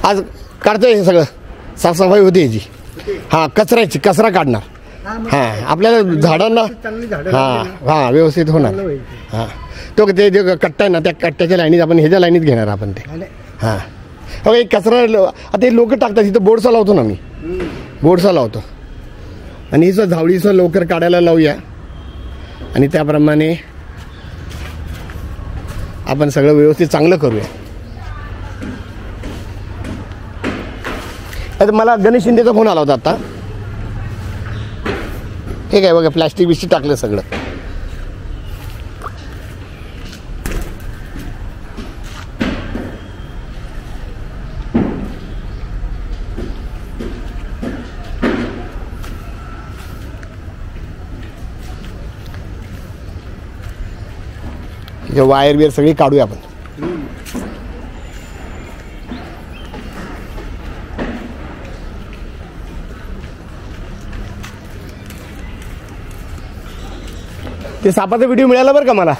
आज काढतोय हे सगळं, साफसफाई होती याची. हां, कचरा काढणार. हां, आपल्याला झाडांना हां व्यवस्थित होणार. हां, तो ते जे कट्टा आहे ना, त्या कट्ट्याच्या लाईनीत आपण ह्याच्या लाईनीत घेणार आपण ते. हां, हो, एक कचरा आता हे लोक टाकतात, इथं बोर्डचा लावतो ना मी, बोर्डचा लावतो. आणि हिचं झावळीचं लवकर काढायला लावूया आणि त्याप्रमाणे आपण सगळं व्यवस्थित चांगलं करूया. आता मला गणेश शिंदेचा फोन आला होता आता. ठीक आहे बघा, प्लॅस्टिक बिस्टिक टाकलं सगळं. वायर बियर सगळी काढूया आपण. ते सापाचा व्हिडिओ मिळाला बरं का मला,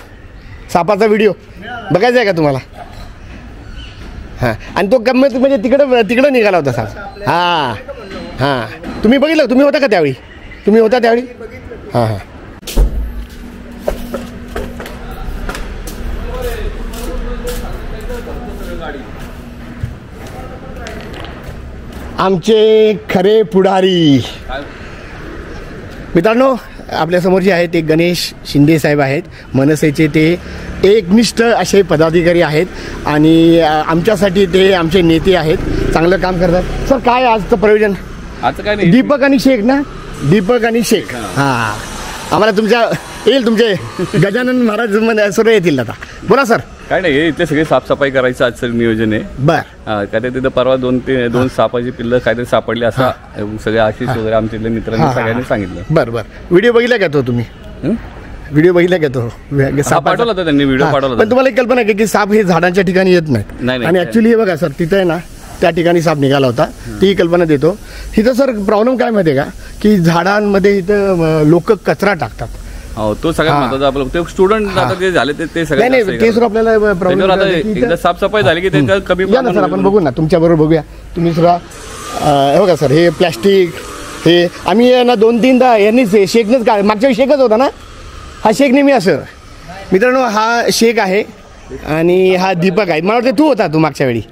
सापाचा व्हिडिओ बघायचा आहे का तुम्हाला? हां, आणि तो गंमत म्हणजे तिकडं निघाला होता साप. हां हां, तुम्ही बघितलं? तुम्ही होता का त्यावेळी? तुम्ही होता त्यावेळी? हां हां. आमचे खरे पुढारी मित्रांनो आपल्यासमोर जे आहेत ते गणेश शिंदे साहेब आहेत. मनसेचे ते एकनिष्ठ असे पदाधिकारी आहेत आणि आमच्यासाठी ते आमचे नेते आहेत, चांगलं काम करतात. सर काय आजचं प्रयोजन? आजचं काय नाही, दीपक आणि शेख ना, दीपक आणि शेख. हां, आम्हाला तुमच्या येईल, तुमचे गजानन महाराज सर येतील आता. बोला सर. काय नाही, इथले सगळे साफसफाई करायचं आजचं नियोजन आहे. बरं. काय तिथं परवा दोन सापाची पिल्लं काहीतरी सापडली असं सगळे आशिष वगैरे आमच्या मित्रांनी सगळ्यांनी सांगितलं. बरं बरं. व्हिडिओ बघितला का तो तुम्ही? व्हिडिओ बघितला का तो? साप पाठवला होता त्यांनी, व्हिडिओ पाठवला. पण तुम्हाला एक कल्पना आहे की साप हे झाडांच्या ठिकाणी येत नाही. आणि ऍक्च्युली हे बघा सर, तिथं आहे ना त्या ठिकाणी साप निघाला होता, ती कल्पना देतो. इथं सर प्रॉब्लेम काय माहिती आहे का, की झाडांमध्ये इथं लोक कचरा टाकतात. हो, तो सगळ्यात महत्त्वाचा. आपलं ते स्टुडंट आता जे झाले ते सगळ्यात नाही, ते सर आपल्याला प्रॉब्लेम एकदा साफसफाई झाली की ते कमी. सर आपण बघू ना, तुमच्या बरोबर बघूया. तुम्ही सुद्धा हे बघा सर, हे प्लॅस्टिक हे आम्ही ना 2-3दा यांनीच शेकनंच काढ, मागच्या वेळी शेकच होता ना, हा शेक नेहमी असं. मित्रांनो हा शेक आहे आणि हा दीपक आहे. मला वाटतं तू होता, तू मागच्या वेळी.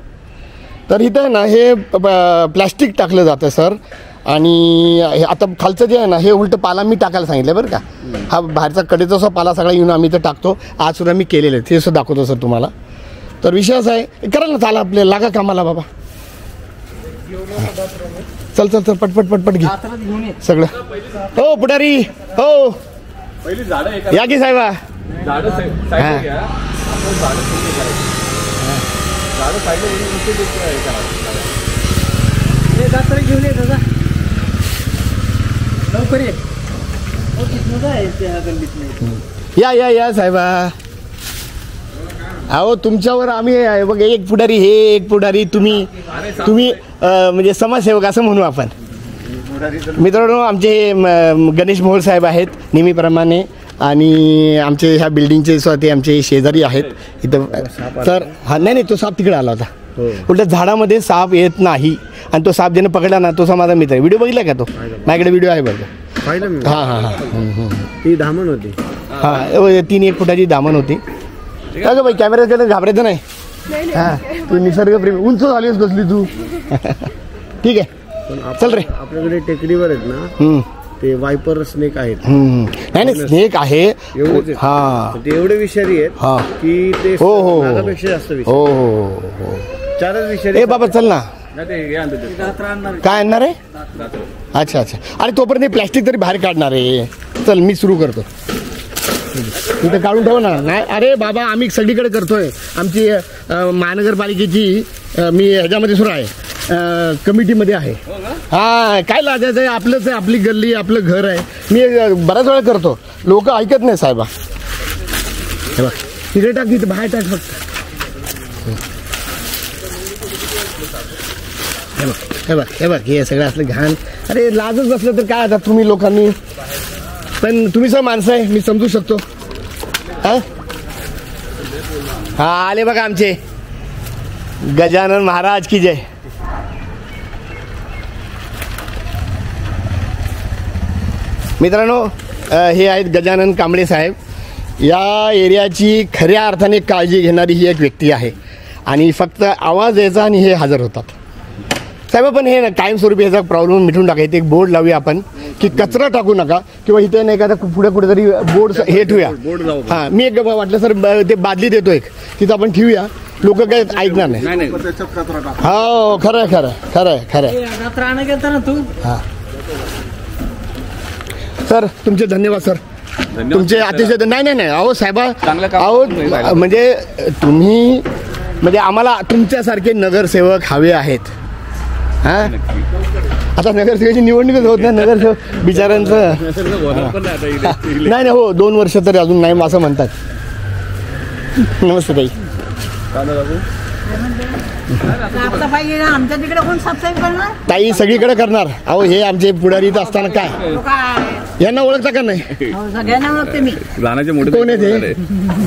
तर इथं ना हे प्लॅस्टिक टाकलं जातं सर. आणि आता खालचं जे आहे ना, हे उलटं पाला मी टाकायला सांगितलं बरं का. हा बाहेरचा कडेचा असा पाला सगळा येऊन आम्ही इथं टाकतो. आज सुद्धा मी केलेलं आहे, ते सुद्धा दाखवतो सर तुम्हाला. तर विषय असा आहे, करा ना, चाला आपल्याला, लागा कामाला बाबा. चल चल चल, पटपट घे सगळं. हो पुढारी, हो या की साहेबा. घेऊन ये दादा, लवकर ये. या साहेबा. अहो तुमच्यावर आम्ही बघ, एक पुढारी हे, एक पुढारी तुम्ही म्हणजे समाजसेवक असं म्हणू आपण. मित्रांनो आमचे गणेश मोहोळ साहेब आहेत नेहमीप्रमाणे, आणि आमचे ह्या बिल्डिंगचे ते आमचे शेजारी आहेत इथं. तर हा नाही, तो साप तिकडे आला होता. उलट झाडामध्ये साप येत नाही, आणि तो साप ज्याने पकडला ना, तो माझा मित्र आहे. व्हिडिओ बघितला का तो? माझ्याकडे व्हिडिओ आहे बघा. हां, ती धामण होती. हां, 3-1 फुटाची दामण होती. का ग बाई, कॅमेऱ्याकडे घाबरायचं नाही. हां, तू निसर्गप्रेमी, उंच झालीस बसली तू. ठीक आहे, चल रे. आपल्याकडे टेकडीवर आहेत ना ते वायपर स्नेक आहेत. नाही स्नेक आहे. हां, ते एवढे विषारी आहेत की ते नागापेक्षा जास्त विषारी. हो, 4च विषारी. ए बाबा चल ना. काय आणणार आहे? अच्छा. अरे तोपर्यंत प्लॅस्टिक तरी बाहेर काढणार आहे. चल मी सुरू करतो. इथं काढून ठेव ना. नाही अरे बाबा, आम्ही सगळीकडे करतोय. आमची महानगरपालिकेची मी ह्याच्यामध्ये सुरू आहे, कमिटीमध्ये आहे. हां, काय लाजायचं आहे, आपलंच आहे, आपली गल्ली, आपलं घर आहे. मी बऱ्याच वेळा करतो, लोक ऐकत नाही साहेबा. हे बघ तिकडे टाक, तिथे बाहेर टाक फक्त. हे बघ हे सगळं असलं घाण. अरे लाजच बसलं तर काय आता तुम्ही लोकांनी. पण तुम्ही सर माणसं आहे, मी समजू शकतो. हा आले बघा आमचे गजानन महाराज की जय. मित्रांनो, हे आहेत गजानन कांबळे साहेब. या एरियाची खऱ्या अर्थाने काळजी घेणारी ही एक व्यक्ती आहे आणि फक्त आवाज यायचा आणि हे हजर होतात. साहेब, पण हे ना कायमस्वरूपी याचा प्रॉब्लेम मिटून टाकायचं. एक बोर्ड लावूया आपण की कचरा टाकू नका, किंवा इथे नाही का पुढे कुठेतरी बोर्ड हे ठेवूया. हां, मी एक वाटलं सर ते बादली देतो एक, तिथं आपण ठेवूया. लोक काय ऐकणार नाही. हो, खरं खरं खरं खरं. हां सर, तुमचे धन्यवाद सर. तुमचे अतिशय नाही अहो साहेबा, अहो म्हणजे तुम्ही म्हणजे आम्हाला तुमच्यासारखे नगरसेवक हवे आहेत. हां, आता नगरसेवकाची निवडणूकच होत नाही. नगरसेवक बिचाऱ्यांचं नाही हो, 2 वर्ष तरी अजून नाही असं म्हणतात. नमस्ते ताई. आमच्या तिकडे कोण साफसफाई करणार? ताई सगळीकडे करणार. अहो हे आमचे पुढारी इथं असताना काय यांना ओळखता का नाही? सगळ्यांना ओळखते मी. लहानाचे मोठे कोण आहे ते?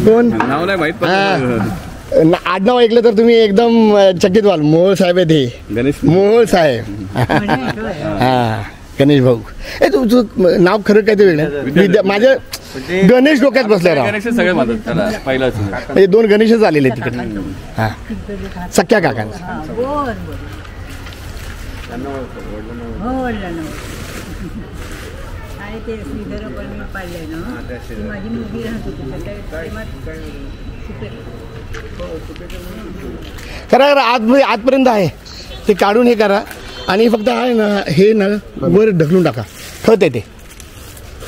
कोण नाव नाही माहित, आडनाव ऐकलं तर तुम्ही एकदम चकित व्हाल. मोहोळ साहेब आहे ते, गणेश मोहोळ साहेब. हा, गणेश भाऊ. तुमचं नाव खरं काय ते वेगळं. माझ्या गणेश डोक्यात बसलाय राव. गणेश सगळे म्हणतात त्याला पहिलाच. म्हणजे 2 गणेशच आलेले तिकडे. हा, सख्या काकांचा. ते श्रीधर पण मी पाडलंय ना, ती माझी मुलगी राहत होती. करा आजपर्यंत आहे ते काढून हे करा. आणि फक्त आहे ना, हे ना वर ढकलून टाका. खत आहे ते,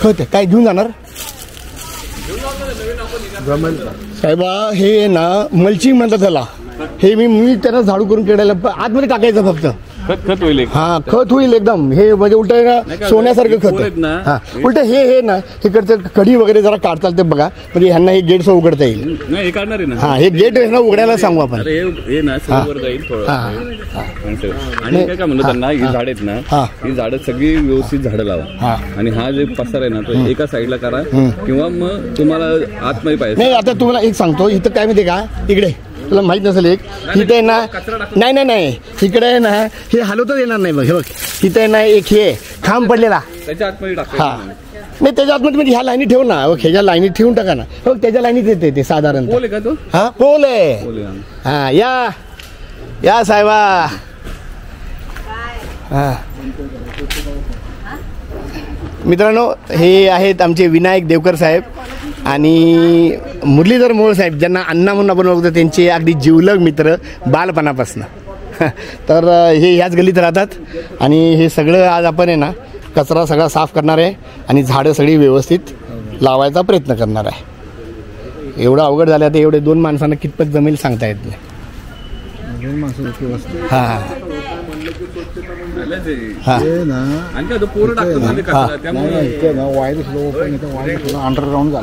खत आहे. काय घेऊन जाणार साहेबा? हे ना मल्चिंग म्हणतात त्याला. हे मी त्यांना झाडू करून केलेलं, आतमध्ये टाकायचं फक्त. खत होईल. हा, खत होईल एकदम. हे म्हणजे उलट सोन्यासारखं खत आहे. हा, उलट हे ना इकडचं कढी वगैरे जरा काढतात ते बघा, म्हणजे ह्यांना हे गेट उघडता येईल. नाही, हे काढणार आहे ना. हा, हे गेट उघडायला सांगू आपण. हे ना समोर जाईल थोडं. आणि काय म्हणतो त्यांना, ही झाड आहेत ना, ही झाडं सगळी व्यवस्थित झाडं लावा. आणि हा जे पसार आहे ना, तो एका साईडला करा, किंवा मग तुम्हाला आतमध्ये पाहिजे. नाही, आता तुम्हाला एक सांगतो, इथं काय माहिती का, इकडे तुला माहित नसेल, एक इथे ना, नाही इकडे आहे ना, हे हलवताच येणार नाही. बघ हे बघ, इथे आहे ना एक हे खांब पडलेला, त्याच्या आतमध्ये टाका. हा, नाही त्याच्या आतमध्ये म्हणजे ह्या लाईनी ठेवू ना. ह्याच्या लाईनी ठेवून टाका ना. हो, त्याच्या लाईनीत येते ते साधारण. पोल आहे का तो? हा, पोल आहे. हा, या साहेबा. हा, मित्रांनो, हे आहेत आमचे विनायक देवकर साहेब आणि मुरलीधर मोहोळ साहेब, ज्यांना अण्णा म्हणून आपण ओळखतो. त्यांचे अगदी जिवलग मित्र बालपणापासून. तर हे ह्याच गल्लीत राहतात. आणि हे सगळं आज आपण आहे ना, कचरा सगळा साफ करणार आहे आणि झाडं सगळी व्यवस्थित लावायचा प्रयत्न करणार आहे. एवढं अवघड झालं तर एवढे 2 माणसांना कितपत जमेल सांगता येत नाही. हां हां,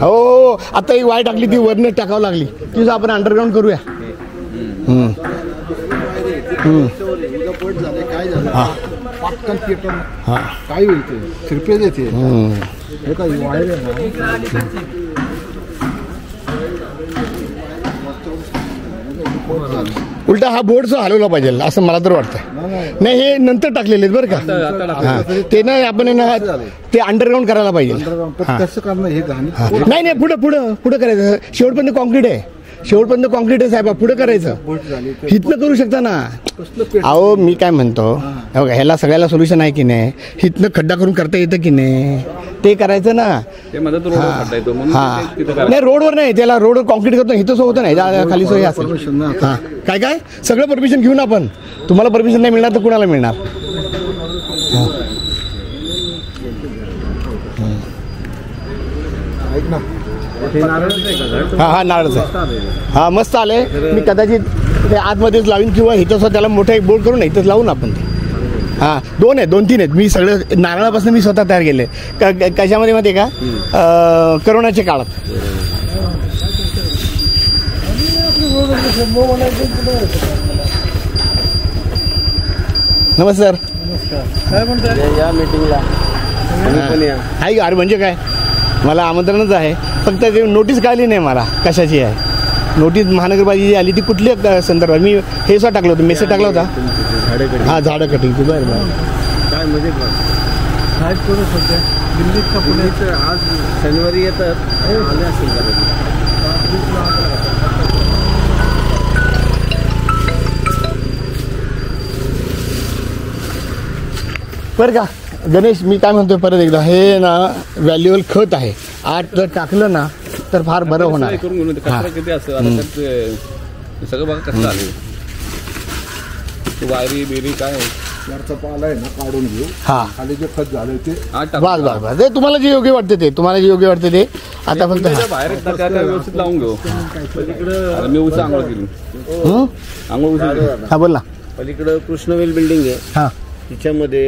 हो, आता ही वाय टाकली ती वरनं टाकावं लागली. तिचं आपण अंडरग्राऊंड करूया. काय होईल ते सिरपेज येते. उलटा हा बोर्ड जो हलवला पाहिजे असं मला तर वाटतं. नाही, हे नंतर टाकलेले आहेत बरं का. हां, ते नाही, आपण ना ते अंडरग्राऊंड करायला पाहिजे. कसं करणं हे नाही, पुढं करायचं. शेवटपर्यंत कॉन्क्रीट आहे. शेवटपर्यंत कॉन्क्रीट आहे साहेबा. पुढे करायचं, हितनं करू शकता ना. अहो, मी काय म्हणतो, ह्याला सगळ्याला सोल्युशन आहे की नाही. हितनं खड्डा करून करता येतं की नाही, ते करायचं ना. नाही, रोडवर नाही, त्याला रोडवर कॉन्क्रीट करतो. हिथं सो होतं नाही, खाली सोय असेल. हां, काय सगळं परमिशन घेऊन आपण. तुम्हाला परमिशन नाही मिळणार तर कुणाला मिळणार? हा, नारळच आहे. हा, मस्त आलंय. मी कदाचित ते आतमध्येच लावीन, किंवा इथं त्याला मोठा एक बोर्ड करून इथंच लावून आपण ते. हां, 2 आहेत, 2-3 आहेत. मी सगळं नारळापासून मी स्वतः तयार केले. कशामध्ये माहिती आहे का, करोनाच्या काळात. नमस्कार. काय म्हणतात या मीटिंगला? आहे का? अरे म्हणजे काय, मला आमंत्रणच आहे, फक्त ते नोटीस कळली नाही मला कशाची आहे. नोटीस महानगरपालिकेची आली ती कुठल्या संदर्भात? मी हे सुद्धा टाकलं होतं, मेसेज टाकला होता. हां, झाडं कटिंगची. बरं काय म्हणजे काय करू सध्या दिल्लीत का पुण्यात आज शनिवारी येतात आले असेल का बरं का गणेश, मी काय म्हणतोय परत एकदा, हे ना व्हॅल्युएबल खत आहे. आत जर टाकलं ना तर फार बरं होणार. करून घेऊन कचरा किती असं आता त्यात सगळं बघा कसं आले वायरी बिरी काय वरचा पाला आहे ना काढून घेऊ. हा खाली जे खत झाले ते बस बस बस, ते तुम्हाला जे योग्य वाटते ते, तुम्हाला जे योग्य वाटते ते. आता फक्त बाहेर त्या व्यवस्थित लावून घेऊ. पलीकडं मी उसा आंघोळ केली, आंघोळ उसा. हा बोल ना. पलीकडं कृष्णवेल बिल्डिंग आहे, हा तिच्यामध्ये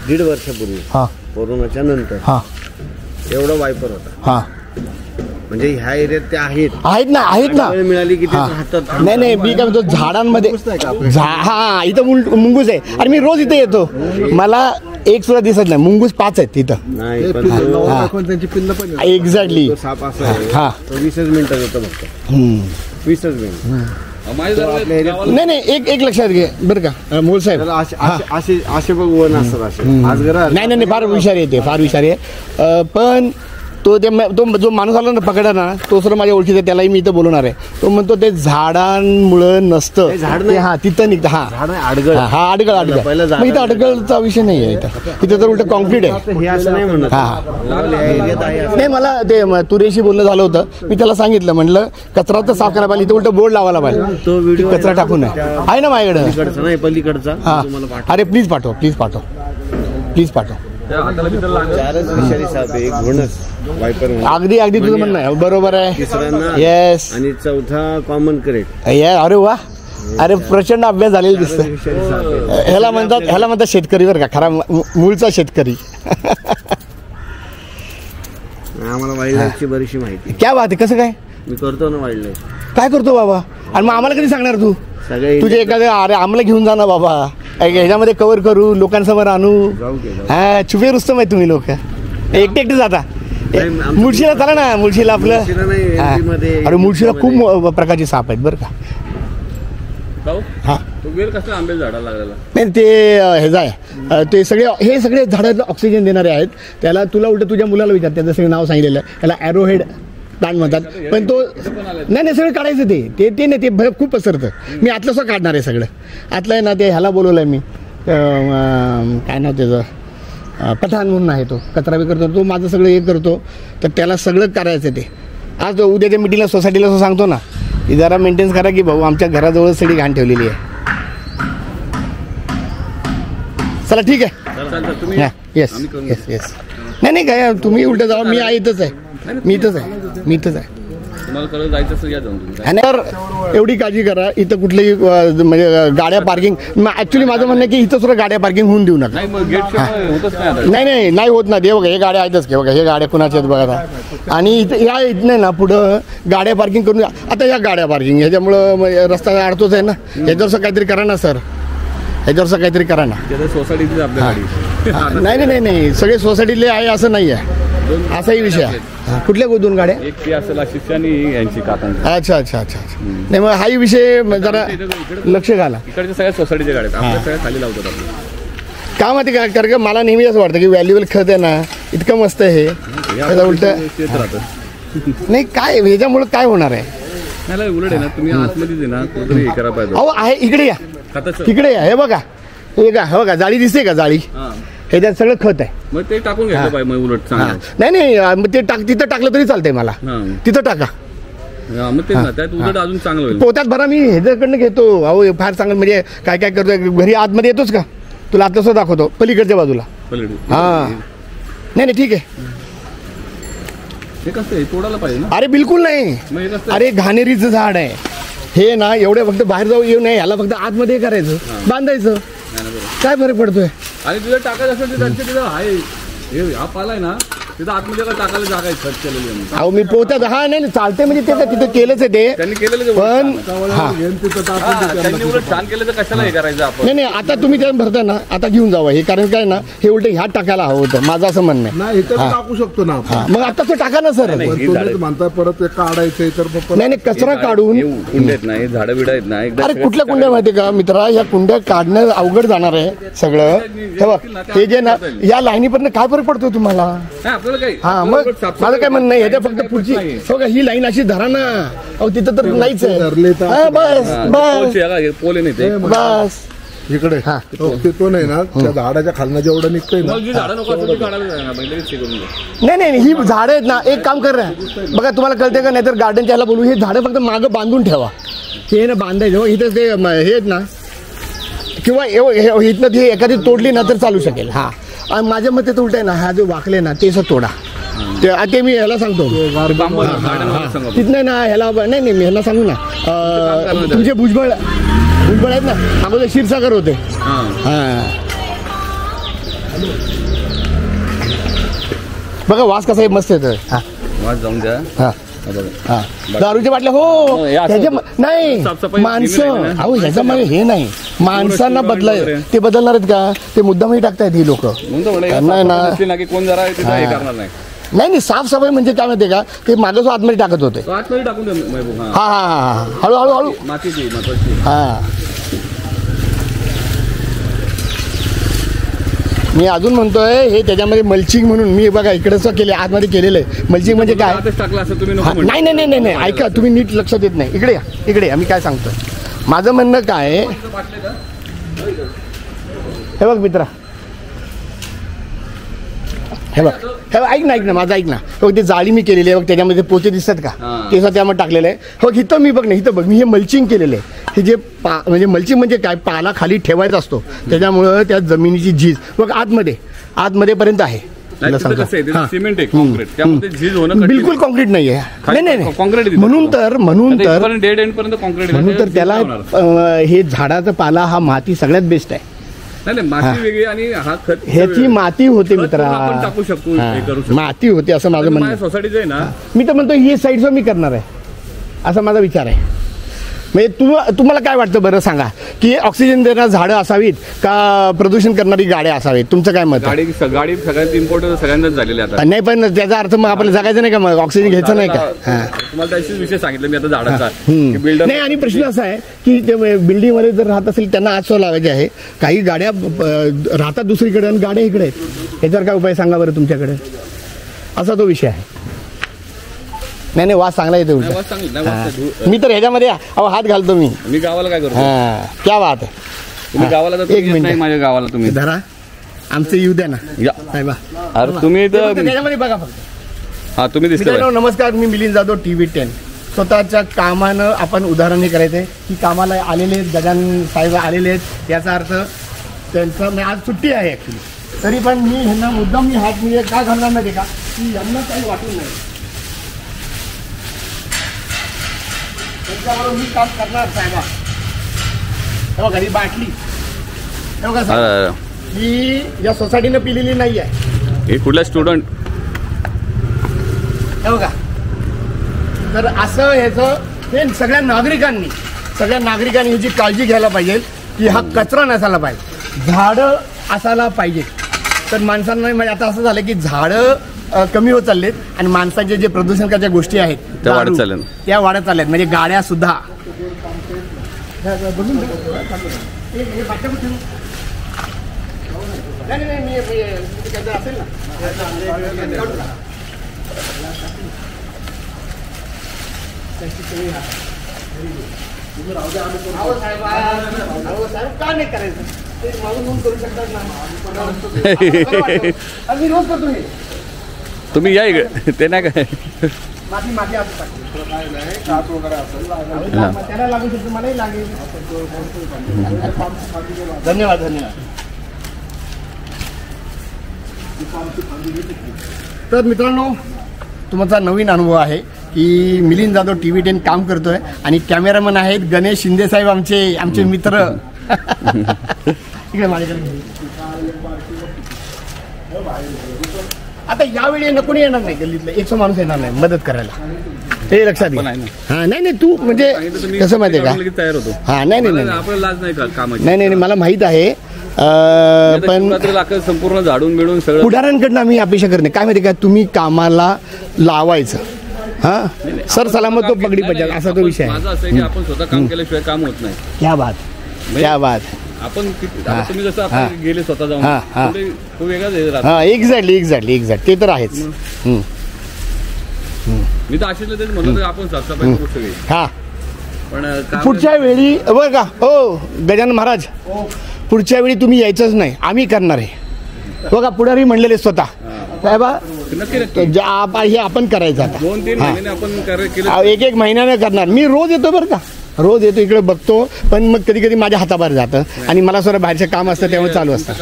1.5 वर्षापूर्वी हा कोरोनाच्या नंतर हा एवढा वायपर होता. हा म्हणजे ह्या एरियात ते आहेत आहेत ना. वेळ मिळाली की ते हा. राहतात. नाही नाही, मी काय म्हणतो झाडांमध्ये हा इथं मुंगूस आहे आणि मी रोज इथे येतो, मला एक सुद्धा दिसत नाही. मुंगूस 5 आहेत तिथं. नाही पण तो त्यांची पिल्ल पण एक्झॅक्टली. तो साप असा आहे हा. तो 20च मिनिटात येतो फक्त 20च मिनिट. नाही नाही, एक लक्षात घे बरं का मोल साहेब. त्याला असे बघ वन असतात असे आज नाही नाही, फार हुशार येते, फार हुशार आहे. पण तो जो माणूस आला ना पकडा ना, तो सर माझ्या ओळखीचा, त्यालाही मी इथं बोलवणार आहे. तो म्हणतो ते झाडांमुळं नसतं ते झाड नाही. हा तिथं निघतं. हा झाड आहे आडगळ. हा अडगळ पहिलं झाड मग इथं अडगळचा विषय नाही आहे. इथं तर उलट कॉन्क्रीट आहे. हे असं नाही म्हणत. हा. लावले आहे, एरियात आहे असं. नाही, मला ते तुरेशी बोलणं झालं होतं. मी त्याला सांगितलं, म्हटलं कचरा तर साफ करायला पाहिजे, इथं उलट बोर्ड लावायला पाहिजे, तो व्हिडिओ कचरा टाकू नये. आहे ना माझ्याकडे. पलीकडचा नाही पलीकडचा हा तुम्हाला पाठव. अरे प्लीज पाठव, प्लीज पाठव, प्लीज पाठव. चारच विषारी साप आहे, एक घोणस वायपर म्हणून. अगदी तुझं म्हणणं आहे, बरोबर आहे. तिसऱ्यांना येस आणि चौथा कॉमन करेक्ट. अरे वा, अरे प्रचंड अभ्यास झालेला दिसतोय. विषारी साप आहे. ह्याला म्हणतात शेतकरी बरं का, खरा मूळचा शेतकरी. आम्हाला वाईल्ड लाईफची बरीचशी माहिती आहे. क्या बात आहे. कसं काय मी करतो ना वाईल्ड लाईफ. काय करतो बाबा, आणि मग आम्हाला कधी सांगणार तू? सगळे तुझे एखादं, अरे आम्हाला घेऊन जा ना बाबा, ह्याच्यामध्ये कव्हर करू, लोकांसमोर आणू. जाऊ केलं. हा छुपे रुस्तम आहे तुम्ही लोक. एकटे जाता मुळशीला, चला ना मुळशीला आपलं. मुळशीला नाही, हा. MP मध्ये, अरे मुळशीला खूप प्रकारचे साप आहेत बरं का. हा तो वेल कसं आंबे झाडाला लागलेला. नाही ते ह्याचं आहे, ते हे सगळे झाडं ऑक्सिजन देणारे आहेत. त्याला तुला उलट तुझ्या मुलाला विचार, त्याचं सगळं नाव सांगितलेलं आहे. त्याला ॲरोहेड प्लांट म्हणतात. पण तो नाही सगळं काढायचं ते नाही, ते खूप पसरतं. मी आतलं सुद्धा काढणार आहे सगळं. आतलं आहे ना, ते ह्याला बोलवलं आहे मी, काय नाव त्याचं, पठाण म्हणून आहे, तो कचरा बी करतो, तो माझं सगळं हे करतो. तर त्याला सगळं करायचं ते. आज उद्याच्या मिटिंगला सोसायटीला असं सांगतो ना, की जरा मेंटेन्स करा की भाऊ, आमच्या घराजवळ सगळी घाण ठेवलेली आहे. चला ठीक आहे. तुम्ही येस येस येस. नाही काय, तुम्ही उलट जावा, मी इथंच आहे. मी इथंच आहे. तुम्हाला करत जायचं असेल या जाऊन तुम्ही. आणि तर एवढी काळजी करा, इथं कुठलीही म्हणजे गाड्या पार्किंग, ऍक्च्युली माझं म्हणणं आहे की इथं सुद्धा गाड्या पार्किंग होऊन देऊ नका. नाही मग गेट होतच नाही आता. नाही होत ना. बघा हे गाड्या आहेतच की, बघा हे गाड्या कुणाच्या आहेत बघा. आणि इथं या इथं ना पुढं गाड्या पार्किंग करून, आता या गाड्या पार्किंग ह्याच्यामुळं रस्ता अडतोच आहे ना. ह्याच्यावरचं काहीतरी करा ना सर, ह्याच्यावरचं काहीतरी करा ना. सोसायटीची आपली गाडी. नाही सगळे सोसायटीतले आहे असं नाही आहे, असाही विषय आहे. कुठल्या 2 गाड्या? एक ती असेल अशीच आणि यांची काकांची. अच्छा. नाही मग हाही विषय जरा लक्ष घाला. इकडच्या सगळ्या सोसायटीच्या गाड्या आपल्या सगळ्या खाली लावतात आपल्या. का माहिती का, कारण का मला नेहमी असं वाटतं की व्हॅल्युएबल खत आहे ना, इतकं मस्त आहे त्याचा उलट नाही. काय ह्याच्यामुळे काय होणार आहे? नाही उलट आहे ना, तुम्ही आतमध्येच आहे ना कुठेतरी हे करायला पाहिजे. अहो आहे, इकडे या, इकडे या. हे बघा, हे बघा जाळी दिसते का, जाळी, ह्याच्यात सगळं खत आहे. मग ते टाकून घ्यायला पाहिजे मग उलट चांगलं. नाही मग ते तिथं टाकलं तरी चालतंय मला. तिथं टाका. मग तेच ना, त्यात उलट अजून चांगलं होईल. पोत्यात भरा, मी ह्याच्याकडनं घेतो. अहो फार चांगलं, म्हणजे काय करतोय घरी आतमध्ये येतोच का, तुला आतलं सुद्धा दाखवतो पलीकडच्या बाजूला. हा नाही ठीक आहे. हे कसं आहे, तोडायला पाहिजे ना. अरे बिलकुल नाही. अरे घाणेरीचं झाड आहे हे ना, एवढे फक्त बाहेर जाऊ येऊ नये, याला फक्त आतमध्ये करायचं, बांधायचं, काय फरक पडतोय. आणि तुझं टाकायचं असेल तर त्यांच्या तिथं आहे, हा पालाय ना तिथं आतमध्ये काय टाकायला जागा आहे खर्च केलेली आहे. अहो मी पोहतात हा नाही चालते म्हणजे ते तिथे केलंच आहे ते त्यांनी केलेलं आहे पण उलट हा छान. त्यांनी उलट छान केलं तर कशाला हे करायचं आपण. नाही आता तुम्ही ते भरता ना आता घेऊन जावा हे कारण काय ना हे उलट ह्यात टाकायला हवं होतं माझं असं म्हणणं आहे. नाही इथं टाकू शकतो ना आपण. हा, मग आता ते टाका ना सर नाही, पण ही तुम्हीच झाडं- म्हणताय परत ते काढायचंय तर मग परत- नाही कचरा काढून हे कुंड आहेत ना, हे झाडं बिडं आहेत ना, एकदा अरे सगळं- कुठल्या कुंड्या माहिती का मित्रा या कुंड्या काढणं अवघड जाणार आहे सगळं हे बघ हे जे ना या लाईनीपर्यंत काय फरक पडतो तुम्हाला नाही, आपल्याला काही हा आपल्याला मग उलट साफसफाई माझं काय म्हणणं नाही ह्याच्या फक्त करायची पुढची नाही. हो का ही लाईन अशी धरा ना अहो तिथं तर नाहीच धरले आहे तर- हा, बस हा, बस पोलची आहे का? हे पोल आहे नाही ते. बस इकडे हा. तिथून नाही ना त्या झाडाच्या खालनं जेवढं निघतंय ना मग जी झाडं नको असतील ती काढायला जाणार, पहिले हे करून घ्या. नाही नाही ही झाडं आहेत ना एक काम कर बघा तुम्हाला कळते का नाही तर गार्डनच्या ह्याला बोलू हे झाडं फक्त मागं बांधून ठेवा हे ना बांधायचं इथं ते हे आहेत ना किंवा इथनं ती एखादी तोडली ना तर चालू शकेल हा आणि माझ्या मते तर उलट आहे ना हा जो वाकले ना ते तोडा ते मी ह्याला सांगतो बांबू आहे, झाडं नको सांगा. तिथनं ना ह्याला नाही नाही मी ह्याला सांगू ना तुमचे भुजबळ आहेत ना अगोदर क्षीरसागर होते हा. हा बघा वास कसा आहे मस्त येतो हा वाज जाऊन द्या. हा हा, बघा. हा दारूच्या बाटल्या हो हे असं त्याच्या होतं. नाही साफसफाई माणसं नेहमी राहिली ना. अहो ह्याच्यामध्ये हे नाही माणसांना पूर्ण बदलाय वगैरे. ते बदलणार आहेत का ते मुद्दामही टाकतायत ही लोक म्हणून तर म्हणलं, त्यांना आहे ना साफसफाई दिसली ना की कोण जरा तिथं हे करणार नाही. नाही साफसफाई म्हणजे काय माहितीये का ते मागं आतमध्ये टाकत होते तो आतमध्ये टाकून द्या महबूब. हा. हा हा हा हा हळू हळू हळू मातीची महत्वाची. हा मी अजून म्हणतोय हे त्याच्यामध्ये मल्चिंग म्हणून मी बघा इकडचं केले आतमध्ये केलेलं आहे मल्चिंग म्हणजे काय आतच टाकलं असं तुम्ही नको हा, म्हणू. नाही नाही नाही नाही नाही ऐका तुम्ही नीट लक्ष देत नाही इकडे या इकडे या मी काय सांगतोय माझं म्हणणं काय आहे, हे बघ मित्रा हे बघ ऐक ना माझं ऐक ना हो ते जाळी मी केलेली आहे बघ त्याच्यामध्ये पोते दिसतात का हा. ते सुद्धा त्यामध्ये टाकलेलं आहे हो इथं मी बघ ना इथं बघ मी हे मल्चिंग केलेलं आहे हे जे म्हणजे मल्चिंग म्हणजे काय पाला खाली ठेवायचा असतो त्याच्यामुळं त्या जमिनीची झीज बघ आतमध्ये पर्यंत आहे नाही, तुला तिथं सांगतो. कसं आहे, तिथं हा. सिमेंट आहे कॉन्क्रीट त्यामध्ये झीज होणं कठीण बिलकुल आहे. कॉन्क्रीट नाही आहे खाली नाही नाही concrete आहे नाही तिथं. म्हणून आता तर इथपर्यंत डेड एंड पर्यंत कॉन्क्रीट म्हणून तर त्याला हे झाडाचा पाला हा माती सगळ्यात बेस्ट आहे नाही माती वेगळी आणि हा खत ह्याची माती होते खत मित्रा आपण टाकू शकतो हा. हे करू शकतो. माती होते असं माझं म्हणणं माझ्या आहे. सोसायटीचं आहे ना मी तर म्हणतो ही साईडचं मी करणार आहे असा माझा विचार आहे म्हणजे तुम्हाला काय वाटतं बरं सांगा की ऑक्सिजन देणारी झाडं असावीत का प्रदूषण करणारी गाड्या असावीत तुमचं काय मत आहे? गाडी सगळ्यात इम्पॉर्टंट सगळ्यांनाच झालेली आहे आता. नाही पण त्याचा अर्थ मग आपल्याला जगायचं नाही का मग ऑक्सिजन घ्यायचं नाही का हा. तुम्हाला त्याशीच विषय सांगितलं मी आता झाडाचा हम्म. की बिल्डर नाही आणि प्रश्न असा आहे की बिल्डिंग मध्ये जर राहत असेल त्यांना आजचं लावायचे आहे काही गाड्या राहतात दुसरीकडे आणि गाड्या इकडे आहेत याच्यावर काय उपाय सांगा बरं तुमच्याकडे असा तो विषय आहे नाही वास चांगला येतो उलटा वाज चांगली नाही, वाज हा. मी तर ह्याच्यामध्ये अहो हात घालतो मी गावाला काय करतो हा क्या बात आहे तुम्ही गावाला जातो एक येत मिनिट. नाही माझ्या गावाला तुम्ही धरा आमचं येऊ द्या ना या. साहेबा अरे तुम्ही तर त्याच्यामध्ये बघा फक्त हा तुम्ही दिसले मित्रांनो नमस्कार मी मिलिंद जाधव TV10 स्वतःच्या कामानं आपण उदाहरण हे करायचंय की कामाला आलेले आहेत गजानन साहेब आलेले आहेत याचा अर्थ त्यांचं म्हणजे आज सुट्टी आहे ॲक्च्युली तरी पण मी ह्यांना मुद्दाम मी हात म्हणजे का घालणार नाही का की यांना काही वाटून नाही त्यांच्याबरोबर मी काम करणार साहेबा हे बघा ही बाटली हे बघा साहेब, ही या सोसायटीनं पिलेली नाही आहे हे कुठला स्टुडंट हे बघा तर असं ह्याचं हे सगळ्या नागरिकांनी ह्याची काळजी घ्यायला पाहिजे की हा कचरा नसायला पाहिजे झाडं असायला पाहिजे तर माणसांना म्हणजे आता असं झालं की झाडं कमी होत चाललेत आणि माणसाचे जे प्रदूषणाच्या गोष्टी आहेत त्या वाढत दारू, चालल्यात. त्या वाढत चालल्यात म्हणजे गाड्या सुद्धा असेल ना का नाही करायचं ते मागून नोंद करू शकतात ना मी रोज करतो हे तुम्ही या इकडे ते नाही काय माती असं काच वगैरे असेल त्याला लागू शकतो मलाही लागेल धन्यवाद तर मित्रांनो तुमचा नवीन अनुभव आहे की मिलिंद जाधव TV10 काम करतोय आणि कॅमेरामन आहेत गणेश शिंदे साहेब आमचे मित्र इकडे माझ्याकडे आता यावेळी कोणी येणार नाही गल्लीतलं, 100 माणूस येणार नाही मदत करायला, हे लक्षात घे. हा नाही तू म्हणजे कसं माहितीये का, तयार होतो. हा नाही आपल्याला लाज नाही का कामाची. नाही मला माहित आहे, पण संपूर्ण झाडून बिडून सगळं पुढाऱ्यांकडनं आम्ही अपेक्षा करणे काय माहिती का, तुम्ही कामाला लावायचं. हा सर सलामत तो पगडी पचाल असा तो विषय माझा असं आहे की आपण स्वतः काम केल्याशिवाय काम होत नाही. क्या बात क्या बात. आपण तुम्ही जसं आपण गेले स्वतः जाऊन तो वेगळाच. हा एक्झॅक्टली ते तर आहेच. मी तर आशिषला तेच म्हणलं आपण साफसफाई करू सगळी. हा पण पुढच्या वेळी बरं का हो गजानन महाराज, पुढच्या वेळी तुम्ही यायचंच नाही, आम्ही करणार आहे. बघा पुढारी म्हणलेले स्वतः साहेबा हे आपण करायचं आता 2-3 महिन्याने आपण केलं, 1-1 महिन्याने करणार. मी रोज येतो बरं का, रोज येतो इकडे बघतो, पण मग कधी कधी माझ्या हाताबाहेर जातं आणि मला स्वतः बाहेरचं काम असतं त्यामुळे चालू असतं.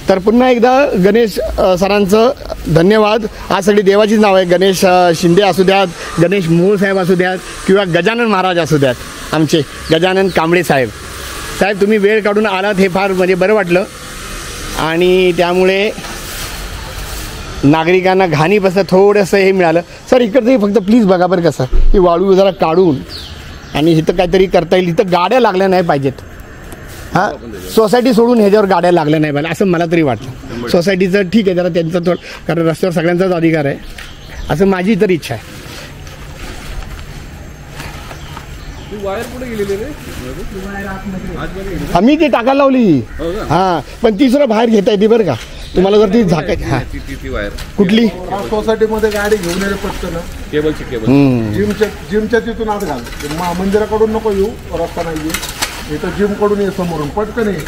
तर पुन्हा एकदा गणेश सरांचं धन्यवाद. आज सगळी देवाचीच नाव आहे, गणेश शिंदे असू द्यात, गणेश मोहोळ साहेब असू द्यात किंवा गजानन महाराज असू द्यात, आमचे गजानन कांबळे साहेब. साहेब तुम्ही वेळ काढून आलात हे फार म्हणजे बरं वाटलं. आणि त्यामुळे नागरिकांना घाणीपासून थोडंसं हे मिळालं. सर इकडचं फक्त प्लीज बघा बरं कसं की वाळू जरा काढून आणि इथं काहीतरी करता येईल. इथं गाड्या लागल्या नाही पाहिजेत. हां सोसायटी सोडून ह्याच्यावर गाड्या लागल्या नाही पाहिजे असं मला तरी वाटतं. सोसायटीचं ठीक आहे जरा त्यांचं थोडं, कारण रस्त्यावर सगळ्यांचाच अधिकार आहे असं माझी तर इच्छा आहे. आम्ही ती टाकायला लावली. हां पण ती सुद्धा बाहेर घेता येते बरं का, तुम्हाला जर ती झाकायची. हां कुठली सोसायटीमध्ये गाडी घेऊन येईल पटकन केबलची जिमच्या तिथून आत घाल, मंदिराकडून नको येऊ, रस्ता नाहीये इथं जिम कडून ये समोरून पटकन ये.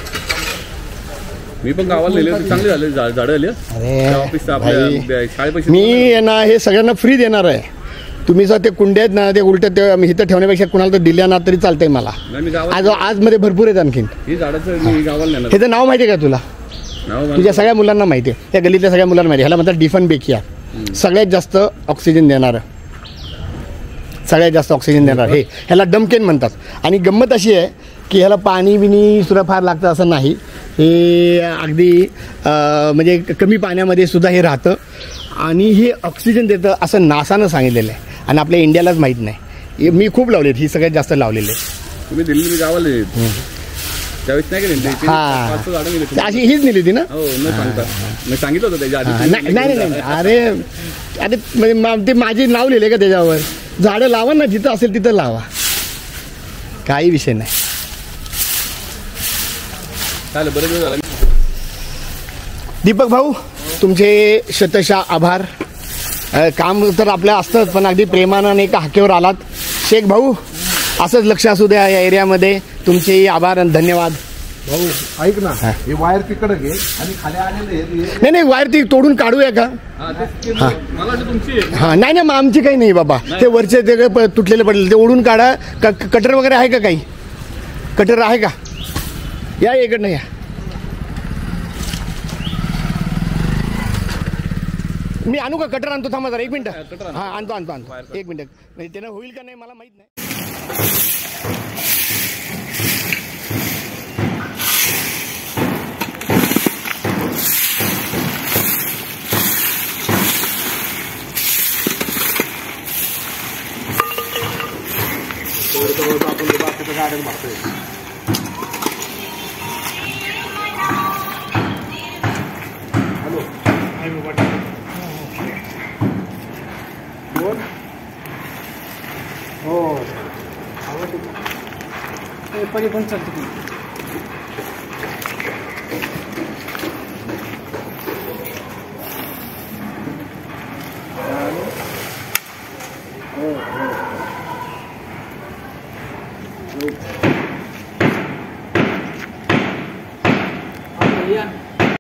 मी पण गावाला नेले चांगले झाले झाडं आले. मी ना हे सगळ्यांना फ्री देणार आहे. तुम्ही जर ते कुंड्या आहेत ना ते उलट्या ते इथं ठेवण्यापेक्षा कुणाला तर दिल्या ना तरी चालतंय मला. आज मध्ये भरपूर आहेत आणखीन. ह्याचं नाव माहिती आहे का तुला? तुझ्या सगळ्या मुलांना माहिती आहे, त्या गल्लीतल्या सगळ्या मुलांना माहिती आहे. ह्याला म्हणतात डिफनबेकिया. सगळ्यात जास्त ऑक्सिजन देणार, सगळ्यात जास्त ऑक्सिजन देणार हे ह्याला डमकेन म्हणतात. आणि गंमत अशी आहे की ह्याला पाणी बिनी सुद्धा फार लागतं असं नाही. हे अगदी म्हणजे कमी पाण्यामध्ये सुद्धा हे राहतं आणि हे ऑक्सिजन देतं असं नासानं सांगितलेलं आहे. आणि आपल्या इंडियालाच माहीत नाही. मी खूप लावलेत, ही सगळ्यात जास्त लावलेले. तुम्ही दिल्ली गावाला त्यावेळेस नाही गेले? हा अशी हीच नेली होती ना? मी सांगितलं होतं त्याच्या आधी. नाही अरे अरे ते माझे नाव लिहिले का त्याच्यावर? झाडं लावा ना, जिथं असेल तिथं लावा, काही विषय नाही. चालेल बरं झालं. दीपक भाऊ तुमचे शतशः आभार. काम तर आपलं असतंच पण अगदी प्रेमानं आणि एका हाकेवर आलात. शेख भाऊ असंच लक्ष असू द्या या एरियामध्ये. तुमचे आभार आणि धन्यवाद. भाऊ ऐक ना, हे वायर तिकडे घे आणि खाली आलेले नाही वायर ती तोडून काढूया का? हां नाही मग आमची काही नाही बाबा. ते वरचे ते तुटलेले पडलेले ते ओढून काढा. कटर वगैरे आहे का? काही कटर आहे का? या इकडनं या. मी आणू का? कटर आणतो, थांबा जरा 1 मिनिट. हां आणतो 1 मिनिट. म्हणजे त्यानं होईल का नाही मला माहित नाही. आपण बाकीचं गाड्या मारतोय. परी पण चालते. या